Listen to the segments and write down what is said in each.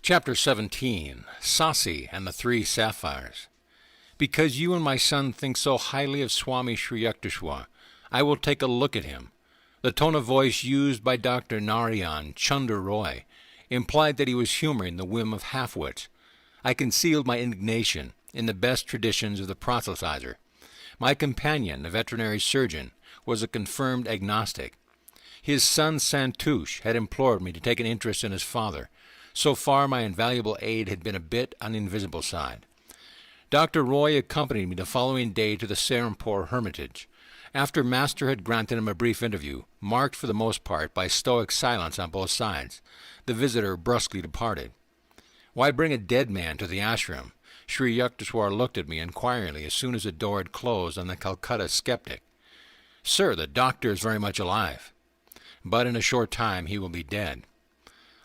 Chapter 17. Sasi and the Three Sapphires. Because you and my son think so highly of Swami Sri Yukteswar, I will take a look at him. The tone of voice used by Dr. Narayan Chunder Roy implied that he was humoring the whim of half-wits. I concealed my indignation in the best traditions of the proselytizer. My companion, the veterinary surgeon, was a confirmed agnostic. His son Santouche had implored me to take an interest in his father. So far my invaluable aid had been a bit on the invisible side. Dr. Roy accompanied me the following day to the Serampore Hermitage. After Master had granted him a brief interview, marked for the most part by stoic silence on both sides, the visitor brusquely departed. Why bring a dead man to the ashram? Sri Yukteswar looked at me inquiringly as soon as the door had closed on the Calcutta skeptic. Sir, the doctor is very much alive, but in a short time he will be dead.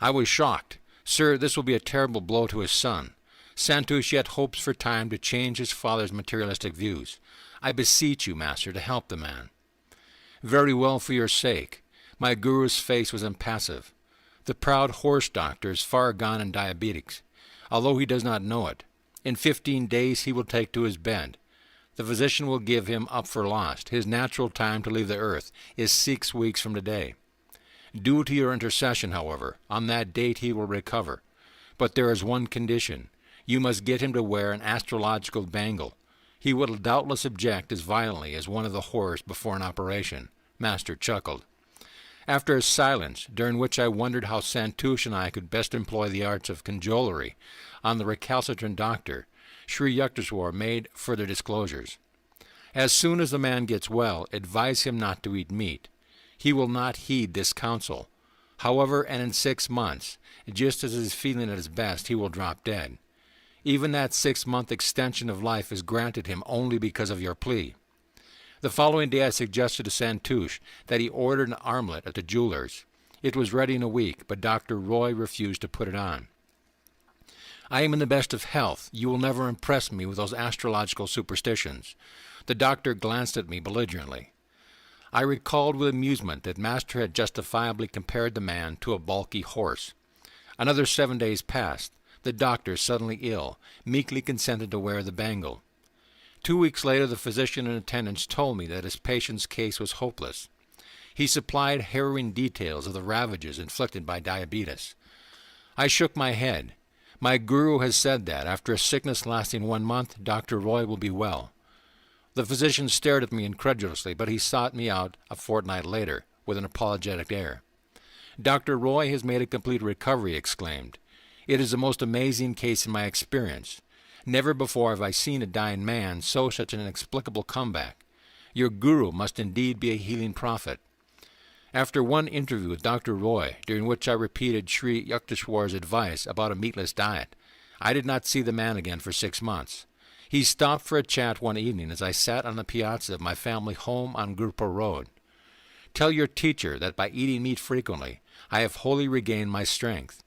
I was shocked. Sir, this will be a terrible blow to his son. Santouche yet hopes for time to change his father's materialistic views. I beseech you, Master, to help the man. Very well, for your sake. My guru's face was impassive. The proud horse doctor is far gone in diabetics, although he does not know it. In 15 days he will take to his bed. The physician will give him up for lost. His natural time to leave the earth is 6 weeks from today. Due to your intercession, however, on that date he will recover. But there is one condition. You must get him to wear an astrological bangle. He will doubtless object as violently as one of the horrors before an operation. Master chuckled. After a silence, during which I wondered how Santouche and I could best employ the arts of cajolery on the recalcitrant doctor, Sri Yukteswar made further disclosures. As soon as the man gets well, advise him not to eat meat. He will not heed this counsel. However, and in 6 months, just as he is feeling at his best, he will drop dead. Even that 6-month extension of life is granted him only because of your plea. The following day I suggested to Santouche that he order an armlet at the jeweler's. It was ready in a week, but Dr. Roy refused to put it on. I am in the best of health. You will never impress me with those astrological superstitions. The doctor glanced at me belligerently. I recalled with amusement that Master had justifiably compared the man to a balky horse. Another 7 days passed. The doctor, suddenly ill, meekly consented to wear the bangle. 2 weeks later the physician in attendance told me that his patient's case was hopeless. He supplied harrowing details of the ravages inflicted by diabetes. I shook my head. My guru has said that, after a sickness lasting 1 month, Dr. Roy will be well. The physician stared at me incredulously, but he sought me out a fortnight later, with an apologetic air. Dr. Roy has made a complete recovery, he exclaimed. It is the most amazing case in my experience. Never before have I seen a dying man show such an inexplicable comeback. Your guru must indeed be a healing prophet. After one interview with Dr. Roy, during which I repeated Sri Yukteswar's advice about a meatless diet, I did not see the man again for 6 months. He stopped for a chat one evening as I sat on the piazza of my family home on Gurpur Road. Tell your teacher that by eating meat frequently, I have wholly regained my strength.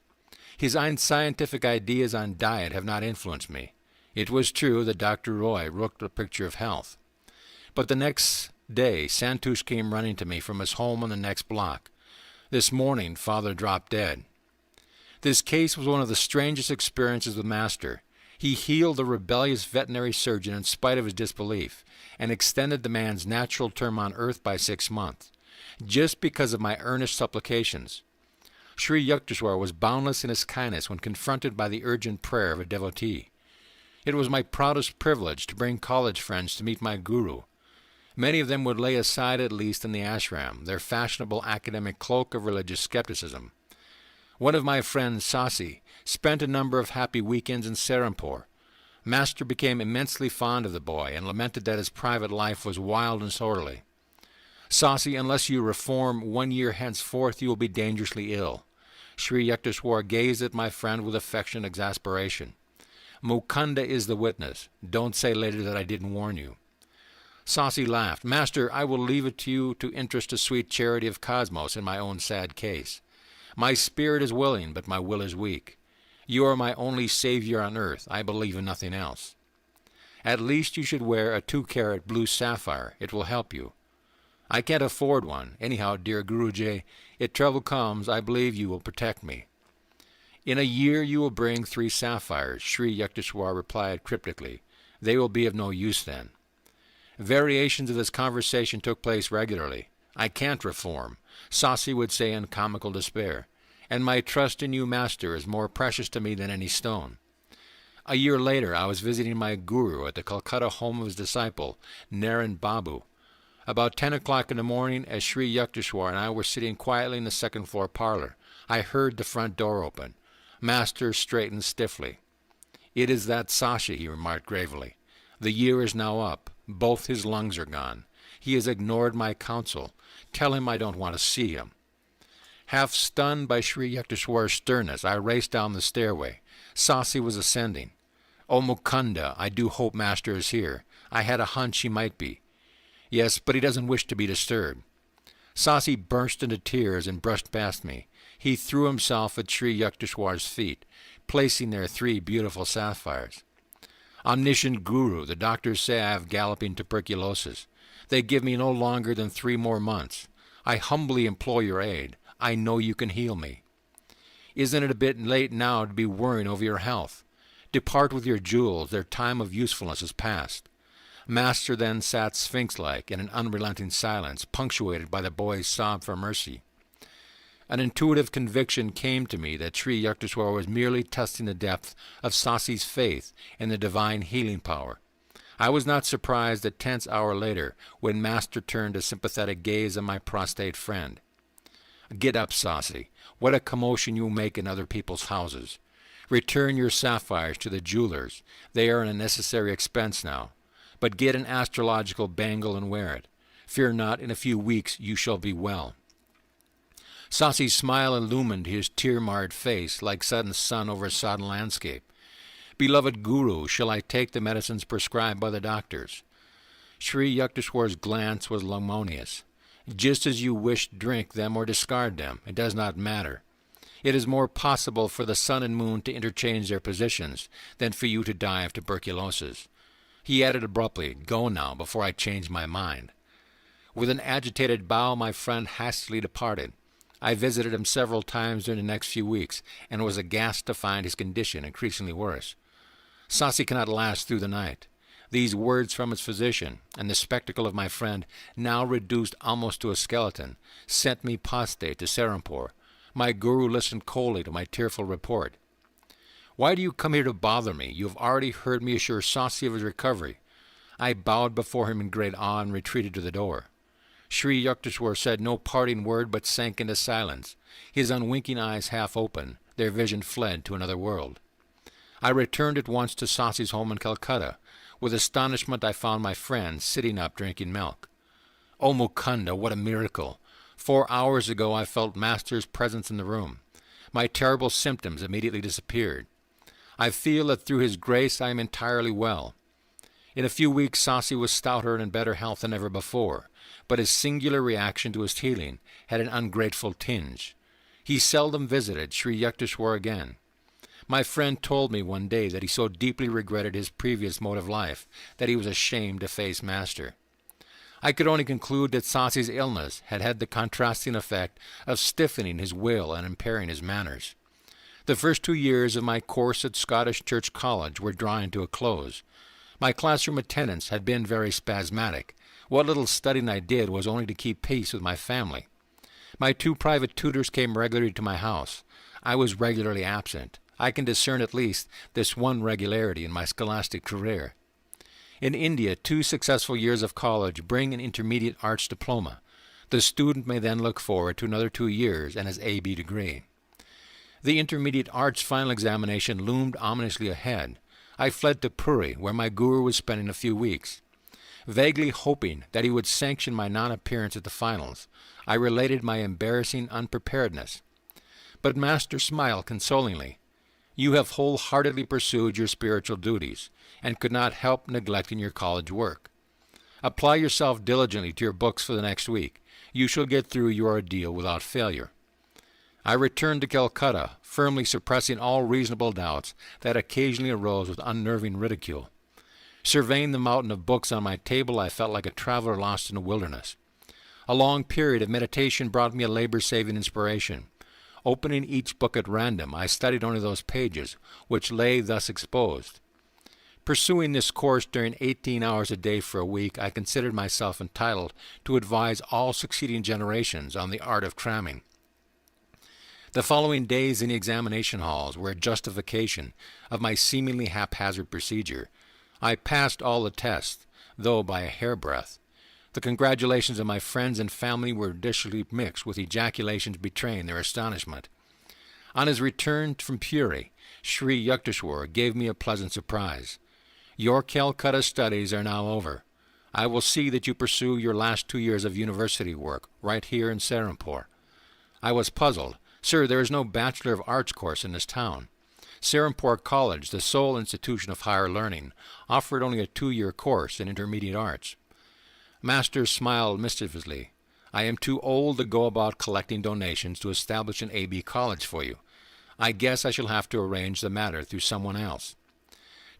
His unscientific ideas on diet have not influenced me. It was true that Dr. Roy looked a picture of health. But the next day, Santouche came running to me from his home on the next block. This morning, Father dropped dead. This case was one of the strangest experiences with Master. He healed the rebellious veterinary surgeon in spite of his disbelief, and extended the man's natural term on earth by 6 months, just because of my earnest supplications. Sri Yukteswar was boundless in his kindness when confronted by the urgent prayer of a devotee. It was my proudest privilege to bring college friends to meet my guru. Many of them would lay aside, at least in the ashram, their fashionable academic cloak of religious skepticism. One of my friends, Sasi, spent a number of happy weekends in Serampore. Master became immensely fond of the boy and lamented that his private life was wild and disorderly. Sasi, unless you reform 1 year henceforth, you will be dangerously ill. Sri Yukteswar gazed at my friend with affectionate exasperation. Mukunda is the witness. Don't say later that I didn't warn you. Sasi laughed. Master, I will leave it to you to interest the sweet charity of Cosmos in my own sad case. My spirit is willing, but my will is weak. You are my only savior on earth. I believe in nothing else. At least you should wear a 2-carat blue sapphire. It will help you. I can't afford one. Anyhow, dear Guruji, if trouble comes, I believe you will protect me. In a year you will bring 3 sapphires, Sri Yukteswar replied cryptically. They will be of no use then. Variations of this conversation took place regularly. I can't reform, Sasi would say in comical despair, and my trust in you, Master, is more precious to me than any stone. A year later, I was visiting my guru at the Calcutta home of his disciple, Naren Babu. About 10 o'clock in the morning, as Sri Yukteswar and I were sitting quietly in the second-floor parlor, I heard the front door open. Master straightened stiffly. It is that Sashi, he remarked gravely. The year is now up. Both his lungs are gone. He has ignored my counsel. Tell him I don't want to see him. Half stunned by Sri Yukteswar's sternness, I raced down the stairway. Sasi was ascending. "Oh, Mukunda, I do hope Master is here. I had a hunch he might be." "Yes, but he doesn't wish to be disturbed." Sasi burst into tears and brushed past me. He threw himself at Sri Yukteswar's feet, placing there 3 beautiful sapphires. "Omniscient Guru, the doctors say I have galloping tuberculosis. They give me no longer than 3 more months. I humbly implore your aid. I know you can heal me." "Isn't it a bit late now to be worrying over your health? Depart with your jewels. Their time of usefulness is past." Master then sat sphinx-like in an unrelenting silence, punctuated by the boy's sob for mercy. An intuitive conviction came to me that Sri Yukteswar was merely testing the depth of Sasi's faith in the divine healing power. I was not surprised a tense hour later when Master turned a sympathetic gaze on my prostrate friend. "Get up, Sasi. What a commotion you make in other people's houses. Return your sapphires to the jewelers. They are an unnecessary expense now. But get an astrological bangle and wear it. Fear not, in a few weeks you shall be well." Sasi's smile illumined his tear-marred face like sudden sun over a sodden landscape. "Beloved Guru, shall I take the medicines prescribed by the doctors?" Sri Yukteswar's glance was lumonious. "Just as you wish, drink them or discard them. It does not matter. It is more possible for the sun and moon to interchange their positions than for you to die of tuberculosis." He added abruptly, "Go now, before I change my mind." With an agitated bow, my friend hastily departed. I visited him several times during the next few weeks, and was aghast to find his condition increasingly worse. "Sasi cannot last through the night." These words from his physician, and the spectacle of my friend, now reduced almost to a skeleton, sent me prostrate to Serampore. My guru listened coldly to my tearful report. "Why do you come here to bother me? You have already heard me assure Sasi of his recovery." I bowed before him in great awe and retreated to the door. Sri Yukteswar said no parting word, but sank into silence, his unwinking eyes half open, their vision fled to another world. I returned at once to Sasi's home in Calcutta. With astonishment I found my friend sitting up drinking milk. "Oh, Mukunda, what a miracle! 4 hours ago I felt Master's presence in the room. My terrible symptoms immediately disappeared. I feel that through his grace I am entirely well." In a few weeks Sasi was stouter and in better health than ever before, but his singular reaction to his healing had an ungrateful tinge. He seldom visited Sri Yukteswar again. My friend told me one day that he so deeply regretted his previous mode of life that he was ashamed to face Master. I could only conclude that Sasi's illness had had the contrasting effect of stiffening his will and impairing his manners. The first 2 years of my course at Scottish Church College were drawing to a close. My classroom attendance had been very spasmodic. What little studying I did was only to keep pace with my family. My 2 private tutors came regularly to my house. I was regularly absent. I can discern at least this one regularity in my scholastic career. In India, 2 successful years of college bring an intermediate arts diploma. The student may then look forward to another 2 years and his A.B. degree. The intermediate arts final examination loomed ominously ahead. I fled to Puri, where my guru was spending a few weeks. Vaguely hoping that he would sanction my non-appearance at the finals, I related my embarrassing unpreparedness. But Master smiled consolingly. "You have wholeheartedly pursued your spiritual duties, and could not help neglecting your college work. Apply yourself diligently to your books for the next week. You shall get through your ordeal without failure." I returned to Calcutta, firmly suppressing all reasonable doubts that occasionally arose with unnerving ridicule. Surveying the mountain of books on my table, I felt like a traveler lost in a wilderness. A long period of meditation brought me a labor-saving inspiration. Opening each book at random, I studied only those pages which lay thus exposed. Pursuing this course during 18 hours a day for a week, I considered myself entitled to advise all succeeding generations on the art of cramming. The following days in the examination halls were a justification of my seemingly haphazard procedure. I passed all the tests, though by a hairbreadth. The congratulations of my friends and family were additionally mixed with ejaculations betraying their astonishment. On his return from Puri, Sri Yukteswar gave me a pleasant surprise. Your Calcutta studies are now over. I will see that you pursue your last 2 years of university work right here in Serampore. I was puzzled. Sir, there is no Bachelor of Arts course in this town. Serampore College, the sole institution of higher learning, offered only a 2-year course in intermediate arts. Master smiled mischievously. I am too old to go about collecting donations to establish an A.B. college for you. I guess I shall have to arrange the matter through someone else.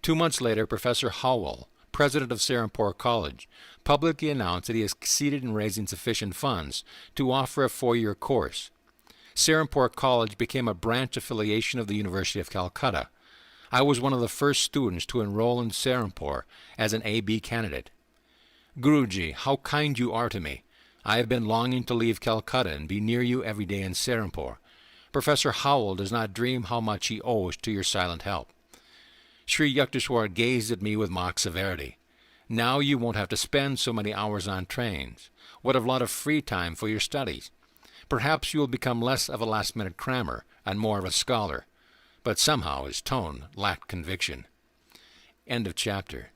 2 months later, Professor Howell, president of Serampore College, publicly announced that he has succeeded in raising sufficient funds to offer a 4-year course. Serampore College became a branch affiliation of the University of Calcutta. I was one of the first students to enroll in Serampore as an A.B. candidate. Guruji, how kind you are to me. I have been longing to leave Calcutta and be near you every day in Serampore. Professor Howell does not dream how much he owes to your silent help. Sri Yukteswar gazed at me with mock severity. Now you won't have to spend so many hours on trains. What a lot of free time for your studies. Perhaps you will become less of a last-minute crammer and more of a scholar. But somehow his tone lacked conviction. End of chapter.